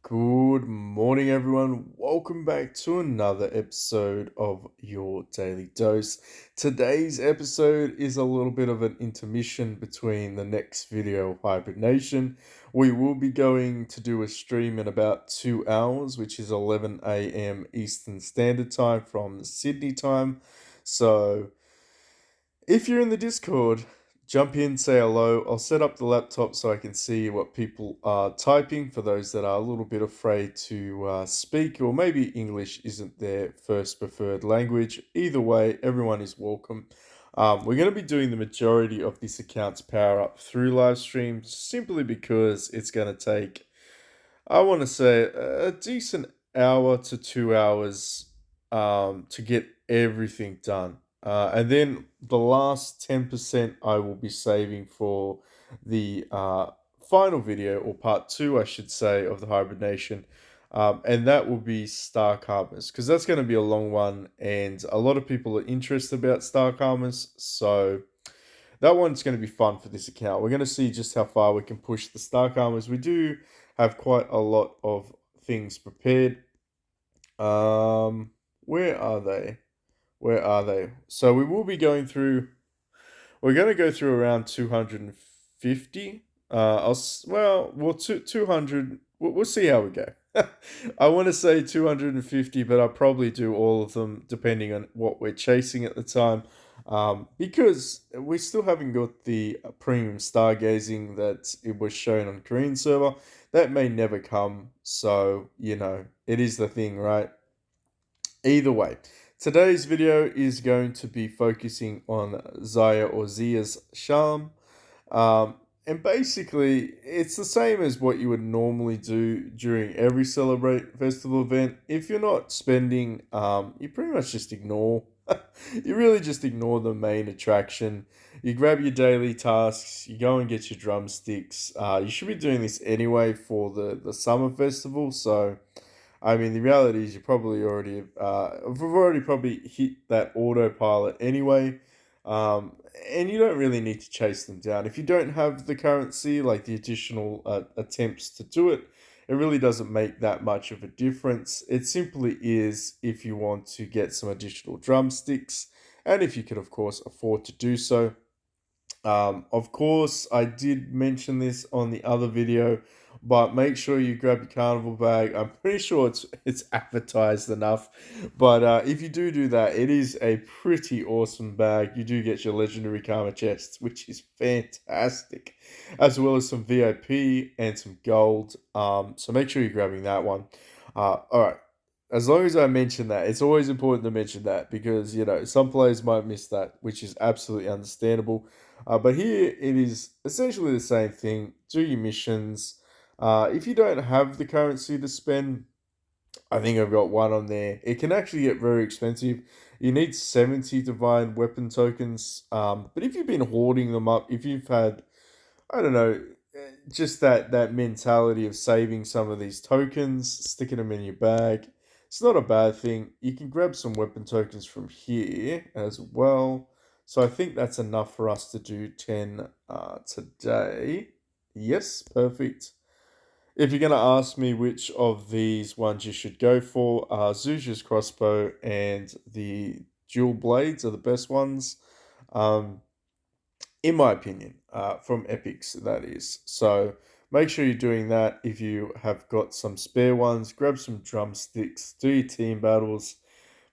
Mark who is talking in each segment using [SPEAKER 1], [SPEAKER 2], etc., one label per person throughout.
[SPEAKER 1] Good morning, everyone. Welcome back to another episode of your daily dose. Today's episode is a little bit of an intermission between the next video of hibernation. We will be going to do a stream in about 2 hours, which is 11 a.m. Eastern Standard Time from Sydney time. So if you're in the Discord, jump in, say hello. I'll set up the laptop so I can see what people are typing for those that are a little bit afraid to speak, or maybe English isn't their first preferred language. Either way, everyone is welcome. We're going to be doing the majority of this account's power up through live streams simply because it's going to take, I want to say, a decent hour to 2 hours to get everything done. And then the last 10% I will be saving for the final video, or part two, I should say, of the hibernation. And that will be Stark Harvest, because that's going to be a long one, and a lot of people are interested about Stark Harvest. So that one's going to be fun for this account. We're going to see just how far we can push the Stark Armors. We do have quite a lot of things prepared. Where are they? Where are they? So we will be going through. We're going to go through around 250. Well, 200. We'll see how we go. I want to say 250, but I'll probably do all of them depending on what we're chasing at the time. Because we still haven't got the premium stargazing that it was shown on Korean server. That may never come. So, it is the thing, right? Either way, today's video is going to be focusing on Zaya or Ziya's charm. And basically, it's the same as what you would normally do during every Celebrate Festival event. If you're not spending, you pretty much just ignore. You really just ignore the main attraction. You grab your daily tasks, you go and get your drumsticks. You should be doing this anyway for the summer festival. So, I mean, the reality is you probably already we've already probably hit that autopilot anyway, and you don't really need to chase them down if you don't have the currency, like the additional attempts to do it. It really doesn't make that much of a difference. It simply is if you want to get some additional drumsticks, and if you can, of course, afford to do so. Of course, I did mention this on the other video, but make sure you grab your carnival bag. I'm pretty sure it's advertised enough, but if you do that, it is a pretty awesome bag. You do get your legendary karma chests, which is fantastic, as well as some VIP and some gold. So make sure you're grabbing that one. All right. As long as I mention that, it's always important to mention that because some players might miss that, which is absolutely understandable. But here it is essentially the same thing. Do your missions. If you don't have the currency to spend, I think I've got one on there. It can actually get very expensive. You need 70 divine weapon tokens. But if you've been hoarding them up, if you've had, I don't know, just that mentality of saving some of these tokens, sticking them in your bag, it's not a bad thing. You can grab some weapon tokens from here as well. So I think that's enough for us to do 10 today. Yes, perfect. If you're going to ask me which of these ones you should go for, Zuja's crossbow and the dual blades are the best ones. In my opinion, from Epics, that is. So make sure you're doing that. If you have got some spare ones, grab some drumsticks, do your team battles.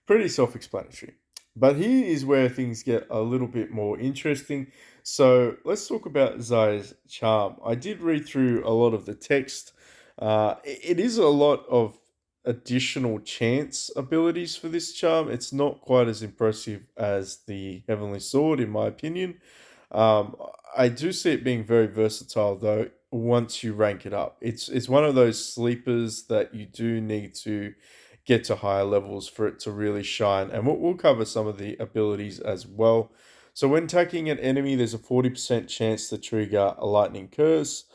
[SPEAKER 1] Pretty self explanatory. But here is where things get a little bit more interesting. So let's talk about Zaya's charm. I did read through a lot of the text. It is a lot of additional chance abilities for this charm. It's not quite as impressive as the Heavenly Sword, in my opinion. Um, I do see it being very versatile though once you rank it up. It's one of those sleepers that you do need to get to higher levels for it to really shine. And we'll cover some of the abilities as well. So when attacking an enemy, there's a 40% chance to trigger a lightning curse.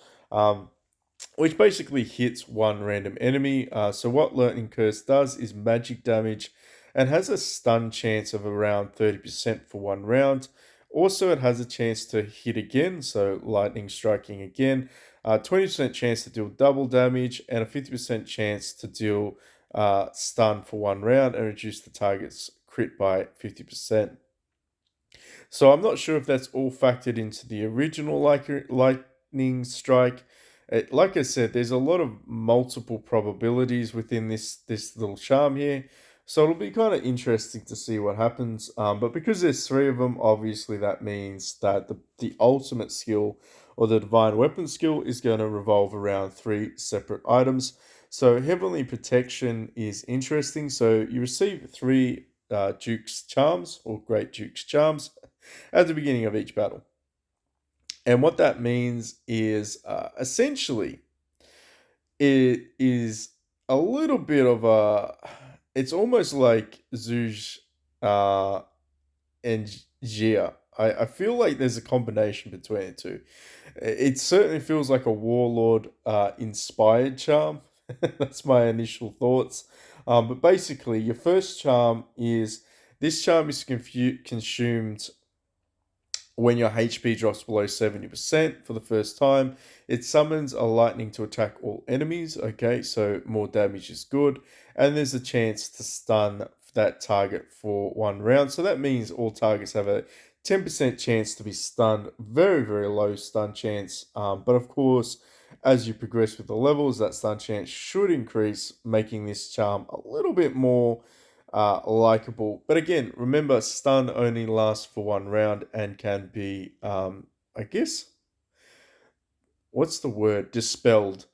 [SPEAKER 1] Which basically hits one random enemy. So what Lightning Curse does is magic damage and has a stun chance of around 30% for 1 round. Also, it has a chance to hit again, so lightning striking again. 20% chance to deal double damage, and a 50% chance to deal stun for 1 round and reduce the target's crit by 50%. So I'm not sure if that's all factored into the original lightning strike. Like I said, there's a lot of multiple probabilities within this little charm here, so it'll be kind of interesting to see what happens. But because there's three of them, obviously that means that the ultimate skill or the divine weapon skill is going to revolve around three separate items. So heavenly protection is interesting. So you receive three Duke's charms or Great Duke's charms at the beginning of each battle. And what that means is essentially it is a little bit of a. It's almost like Zhuge uh, and Ziya. I feel like there's a combination between the two. It certainly feels like a warlord inspired charm. That's my initial thoughts. But basically, your first charm is this charm is consumed when your HP drops below 70% for the first time. It summons a lightning to attack all enemies. Okay, so more damage is good. And there's a chance to stun that target for 1 round. So that means all targets have a 10% chance to be stunned. Very, very low stun chance. But of course, as you progress with the levels, that stun chance should increase, making this charm a little bit more likable. But again, remember, stun only lasts for 1 round and can be, I guess, what's the word? Dispelled.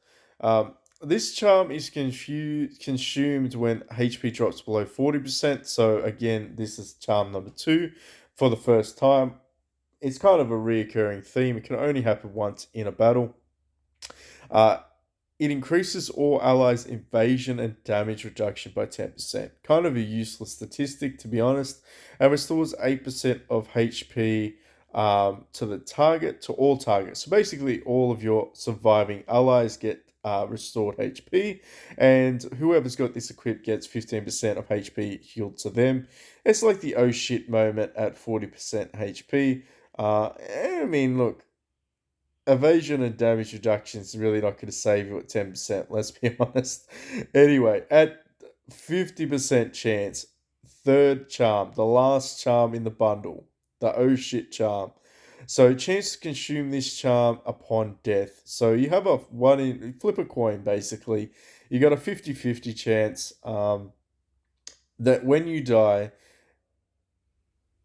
[SPEAKER 1] This charm is consumed when HP drops below 40%. So again, this is charm number 2 for the first time. It's kind of a reoccurring theme. It can only happen once in a battle. Uh, it increases all allies' invasion and damage reduction by 10%. Kind of a useless statistic, to be honest. And restores 8% of HP to the target, to all targets. So basically, all of your surviving allies get restored HP, and whoever's got this equipped gets 15% of HP healed to them. It's like the oh shit moment at 40% HP. I mean, look, evasion and damage reduction is really not going to save you at 10%, let's be honest. Anyway, at 50% chance, third charm, the last charm in the bundle, the oh shit charm. So chance to consume this charm upon death. So you have a flip a coin basically. You got a 50-50 chance that when you die,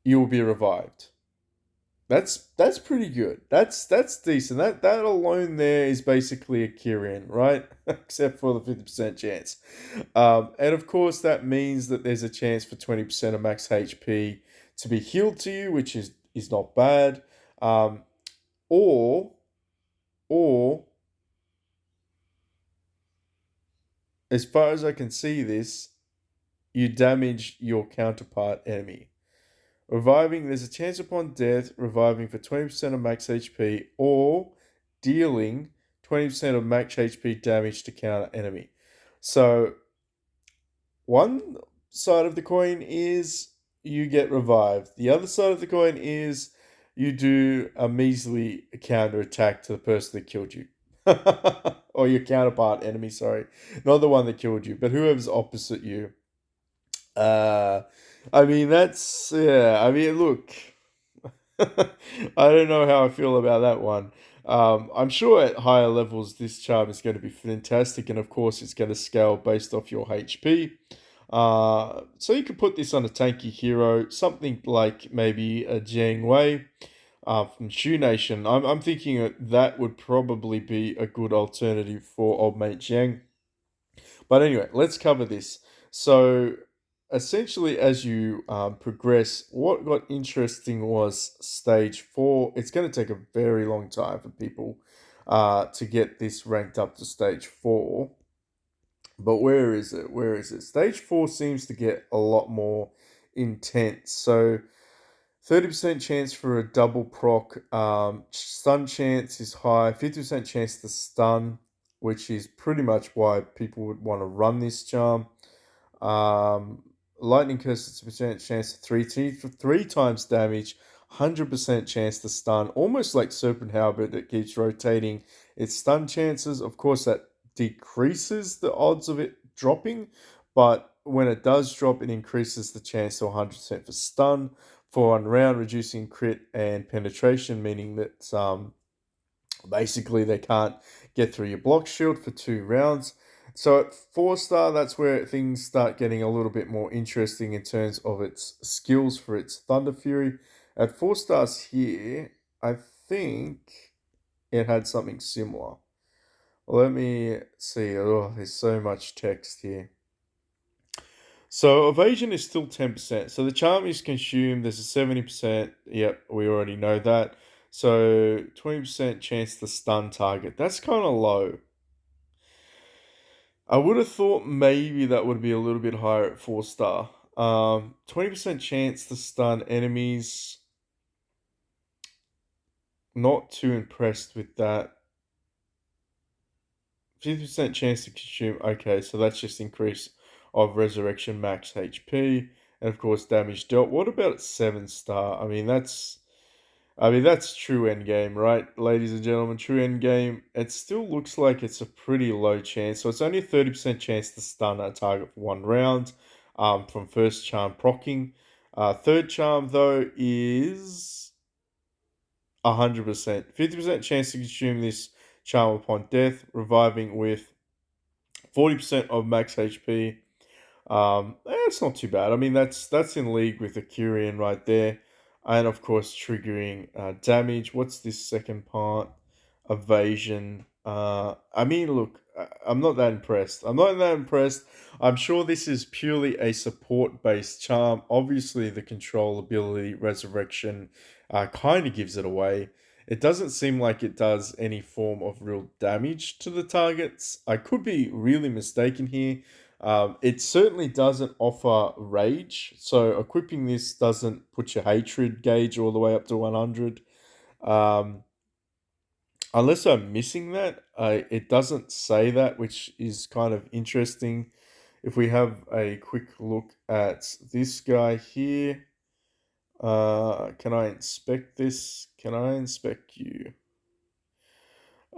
[SPEAKER 1] you will be revived. That's pretty good. That's decent. That alone there is basically a Kyrian, right? Except for the 50% chance. And of course that means that there's a chance for 20% of max HP to be healed to you, which is not bad. Um, or or as far as I can see this, you damage your counterpart enemy. Reviving, there's a chance upon death, reviving for 20% of max HP, or dealing 20% of max HP damage to counter enemy. So, one side of the coin is you get revived. The other side of the coin is you do a measly counter attack to the person that killed you. Or your counterpart enemy, sorry. Not the one that killed you, but whoever's opposite you. Uh, I mean, that's, yeah, I mean, look, I don't know how I feel about that one. I'm sure at higher levels, this charm is going to be fantastic, and of course, it's going to scale based off your HP. So you could put this on a tanky hero, something like maybe a Jiang Wei from Shu Nation. I'm thinking that would probably be a good alternative for old mate Jiang. But anyway, let's cover this. So, essentially, as you progress, what got interesting was stage 4. It's going to take a very long time for people to get this ranked up to stage 4. But where is it? Where is it? Stage 4 seems to get a lot more intense. So, 30% chance for a double proc. Stun chance is high. 50% chance to stun, which is pretty much why people would want to run this charm. Lightning curse is a percent chance to three times damage. 100% chance to stun. Almost like Serpent Halberd that keeps rotating its stun chances. Of course, that decreases the odds of it dropping, but when it does drop, it increases the chance to 100% for stun for 1 round, reducing crit and penetration, meaning that basically they can't get through your block shield for 2 rounds. So at 4 star, that's where things start getting a little bit more interesting in terms of its skills for its Thunder Fury. At 4 stars here, I think it had something similar. Let me see. Oh, there's so much text here. So evasion is still 10%. So the charm is consumed. There's a 70%. Yep, we already know that. So 20% chance to stun target. That's kind of low. I would have thought maybe that would be a little bit higher at 4 star. 20% chance to stun enemies. Not too impressed with that. 50% chance to consume. Okay, so that's just increase of resurrection max HP. And of course damage dealt. What about at 7 star? I mean that's true end game, right? Ladies and gentlemen, true end game. It still looks like it's a pretty low chance. So it's only a 30% chance to stun a target for 1 round from first charm procking. Third charm though is 100%. 50% chance to consume this charm upon death, reviving with 40% of max HP. It's not too bad. I mean, that's in league with the Kyrian right there, and of course triggering damage. What's this second part? Evasion. I mean, look, I'm not that impressed. I'm not that impressed. I'm sure this is purely a support-based charm. Obviously, the control ability, resurrection, kind of gives it away. It doesn't seem like it does any form of real damage to the targets. I could be really mistaken here. It certainly doesn't offer rage, so equipping this doesn't put your hatred gauge all the way up to 100. Um, Unless I'm missing that, it doesn't say that, which is kind of interesting. If we have a quick look at this guy here, can I inspect this? Can I inspect you?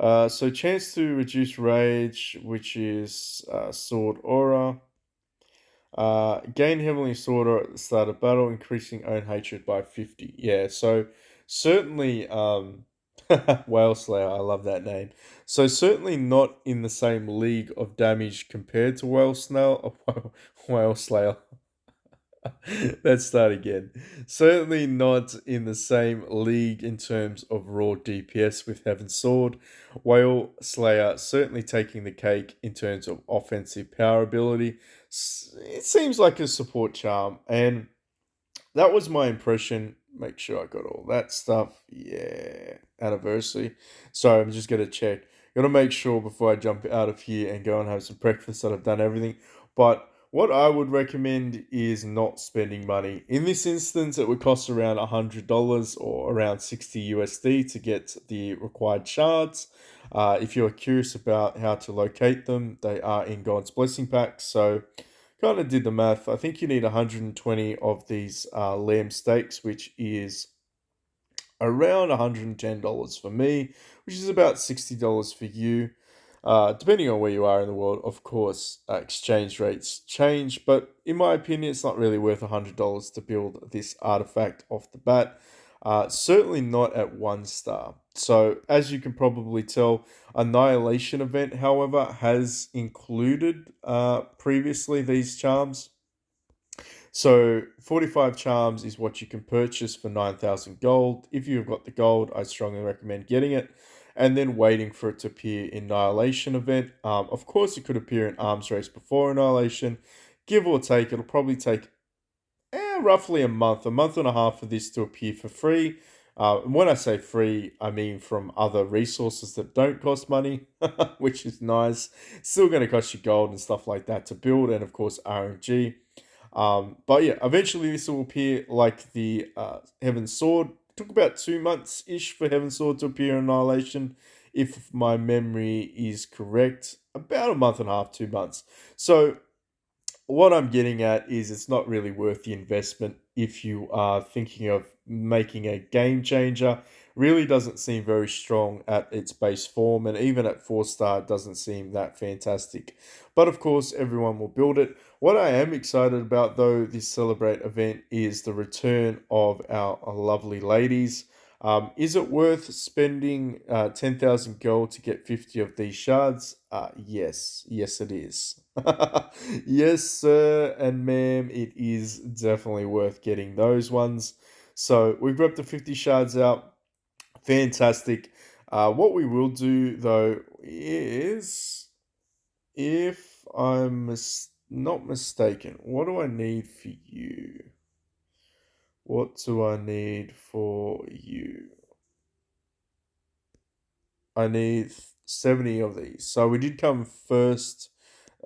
[SPEAKER 1] So chance to reduce rage, which is sword aura. Gain heavily sword at the start of battle, increasing own hatred by 50. Yeah, so certainly, Whale Slayer, I love that name. So certainly not in the same league of damage compared to Whale Snail, Whale Slayer. Let's start again. Certainly not in the same league in terms of raw DPS with Heaven's Sword. Whale Slayer certainly taking the cake in terms of offensive power ability. It seems like a support charm, and that was my impression. Make sure I got all that stuff. Yeah, anniversary. Sorry, I'm just gonna check. Gotta make sure before I jump out of here and go and have some breakfast that I've done everything. But what I would recommend is not spending money. In this instance, it would cost around $100 or around 60 USD to get the required shards. If you're curious about how to locate them, they are in God's Blessing Pack. So kind of did the math. I think you need 120 of these lamb steaks, which is around $110 for me, which is about $60 for you. Depending on where you are in the world, of course, exchange rates change, but in my opinion, it's not really worth $100 to build this artifact off the bat. Certainly not at 1 star. So, as you can probably tell, Annihilation event, however, has included previously these charms. So 45 charms is what you can purchase for 9,000 gold. If you've got the gold, I strongly recommend getting it and then waiting for it to appear in Annihilation event. Of course, it could appear in Arms Race before Annihilation. Give or take, it'll probably take roughly a month and a half for this to appear for free. And when I say free, I mean from other resources that don't cost money, which is nice. Still going to cost you gold and stuff like that to build, and of course RNG. But yeah, eventually this will appear like the Heaven's Sword. It took about 2 months ish for Heaven's Sword to appear in Annihilation, if my memory is correct. About a month and a half, 2 months. So what I'm getting at is it's not really worth the investment if you are thinking of making a game changer really doesn't seem very strong at its base form, and even at 4 star, it doesn't seem that fantastic. But of course, everyone will build it. What I am excited about, though, this Celebrate event is the return of our lovely ladies. Is it worth spending 10,000 gold to get 50 of these shards? Yes. Yes, it is. Yes, sir and ma'am, it is definitely worth getting those ones. So we've got the 50 shards out. Fantastic. What we will do, though, is if not mistaken, what do I need for you? What do I need for you? I need 70 of these. So we did come first.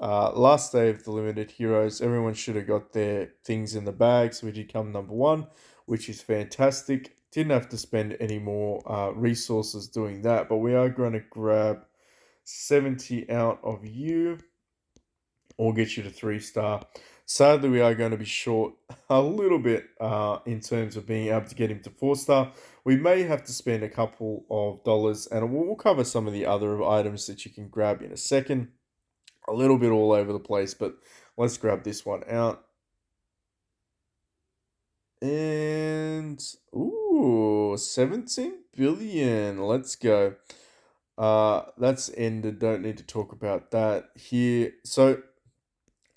[SPEAKER 1] Last day of the limited heroes, everyone should have got their things in the bag. So we did come number one, which is fantastic. Didn't have to spend any more resources doing that, but we are going to grab 70 out of you or get you to 3 star. Sadly, we are going to be short a little bit in terms of being able to get him to 4 star. We may have to spend a couple of dollars, and we'll cover some of the other items that you can grab in a second. A little bit all over the place, but let's grab this one out. And, ooh, 17 billion. Let's go. That's ended. Don't need to talk about that here. So,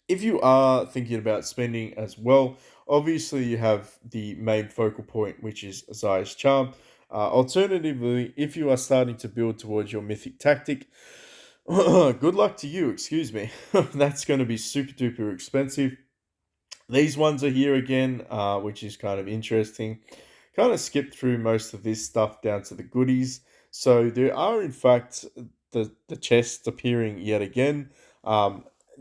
[SPEAKER 1] if you are thinking about spending as well, obviously you have the main focal point, which is Zaya's charm. Alternatively, if you are starting to build towards your mythic tactic, good luck to you, excuse me. That's going to be super duper expensive. These ones are here again, which is kind of interesting. Kind of skipped through most of this stuff down to the goodies. So there are, in fact, the chests appearing yet again.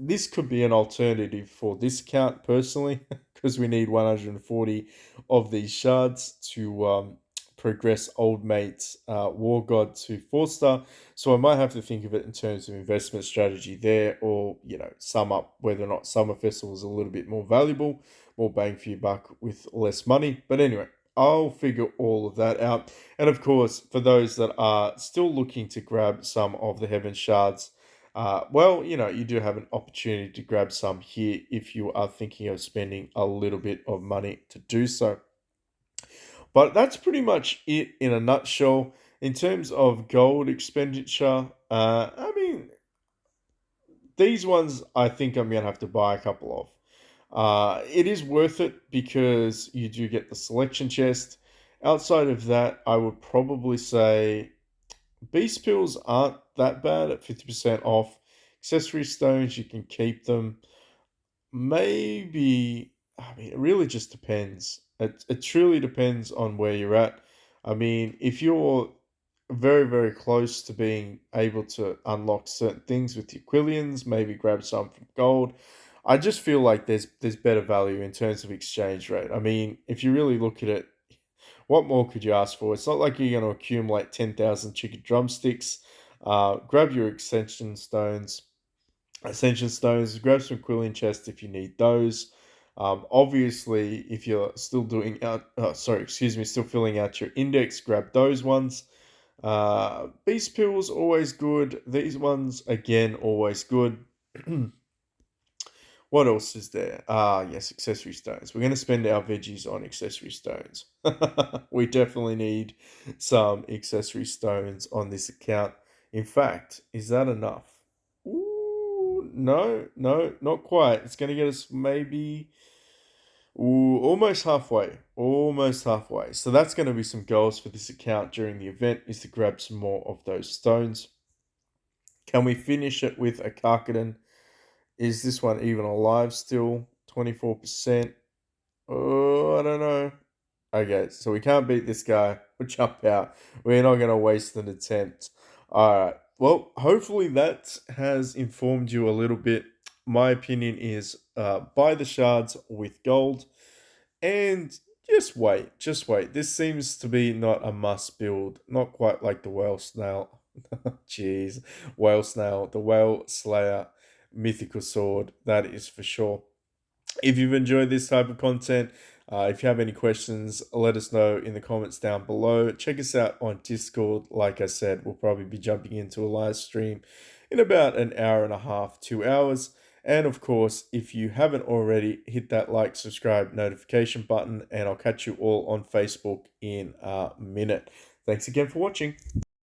[SPEAKER 1] This could be an alternative for this account personally, because we need 140 of these shards to progress Old Mate's War God to 4 star. So I might have to think of it in terms of investment strategy there, or sum up whether or not Summer Festival is a little bit more valuable, more bang for your buck with less money. But anyway, I'll figure all of that out. And of course, for those that are still looking to grab some of the Heaven Shards, well, you do have an opportunity to grab some here if you are thinking of spending a little bit of money to do so. But that's pretty much it in a nutshell. In terms of gold expenditure, I mean, these ones I think I'm going to have to buy a couple of. It is worth it because you do get the selection chest. Outside of that, I would probably say Beast Pills aren't that bad at 50% off. Accessory stones, you can keep them. Maybe, I mean, it really just depends. It truly depends on where you're at. I mean, if you're very, very close to being able to unlock certain things with your Quillians, maybe grab some from gold. I just feel like there's better value in terms of exchange rate. I mean, if you really look at it, what more could you ask for? It's not like you're going to accumulate 10,000 chicken drumsticks. Grab your ascension stones, grab some quilling chests if you need those. Obviously, if you're still still filling out your index, grab those ones. Beast pills always good. These ones again always good. What else is there? Yes, accessory stones. We're going to spend our veggies on accessory stones. We definitely need some accessory stones on this account. In fact, is that enough? Ooh, no, no, not quite. It's going to get us maybe almost halfway. Almost halfway. So that's going to be some goals for this account during the event, is to grab some more of those stones. Can we finish it with a Karkadon? Is this one even alive still? 24%. Oh, I don't know. Okay, so we can't beat this guy. We'll jump out. We're not going to waste an attempt. All right. Well, hopefully that has informed you a little bit. My opinion is buy the shards with gold and just wait. Just wait. This seems to be not a must build. Not quite like the whale snail. Jeez. Whale snail. The whale slayer mythical sword. That is for sure. If you've enjoyed this type of content, If you have any questions, let us know in the comments down below. Check us out on Discord. Like I said, we'll probably be jumping into a live stream in about an hour and a half, 2 hours. And of course, if you haven't already, hit that like, subscribe, notification button, and I'll catch you all on Facebook in a minute. Thanks again for watching.